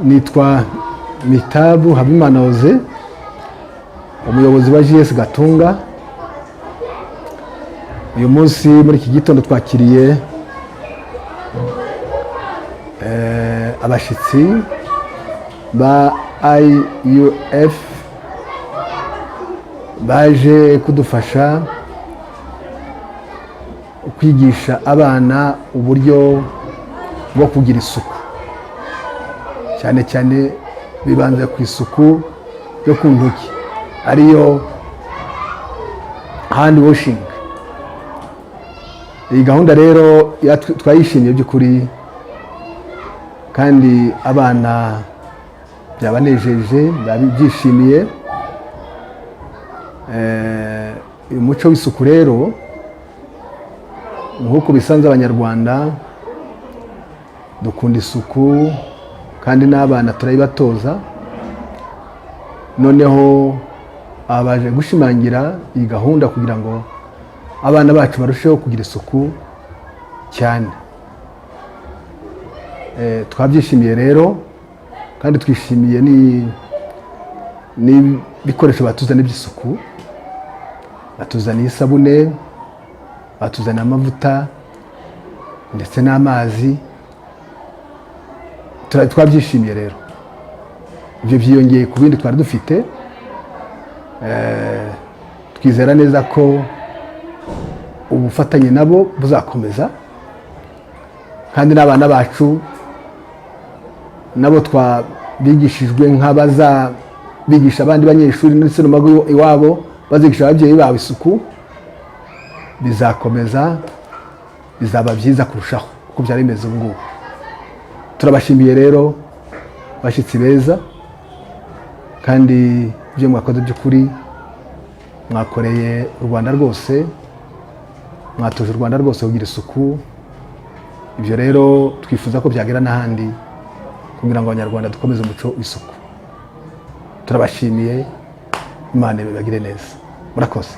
nitwa Mitabu Habimana Oze, umuyobozi wa JS Gatunga. Uyu munsi muri iki gitondo twakiriye abashitsi ba IUF baje kudufasha kwigisha abana uburyo bwo kugira isuku, cyane cyane bibanze ku isuku yo ku ntoki ariyo hand washing. Iyi gahunda rero twayishimiye by'ukuri kandi abana byabanejeje, babyishimiye. Uyu muco w'isuku rero nk'uko bisanzwe abanyarwanda dukunda isuku kandi n'abana turayibatoza. Noneho abaje gushimangira iyi gahunda kugira ngo abana bacu barusheho kugira isuku cyane. Twabyishimiye rero kandi twishimiye n'ibikoresho batuzaniye by'isuku. Batuzaniye isabune, batuzaniye amavuta ndetse n'amazi. Twabyishimiye rero. Ibyo byiyongeye ku bindi twari dufite. Twizera neza ko ubufatanye nabo buzakomeza kandi n'abana bacu nabo twabigishijwe nk'abaza bigisha abandi banyeshuri ndetse no mago iwabo bazigisha ababyeyi babo isuku, bizakomeza, bizaba byiza kurushaho uko byari bimeze ubu ngubu. Turabashimiye rero bashitsi beza kandi ibyo mwakoze by'ukuri mwakoreye u Rwanda rwose, mwatoje u Rwanda rwose kugira isuku. Ibyo rero twifuza ko byagera n'ahandi kugira ngo abanyarwanda dukomeze umuco w'isuku. Turabashimiye, Imana ibagire neza. Murakoze.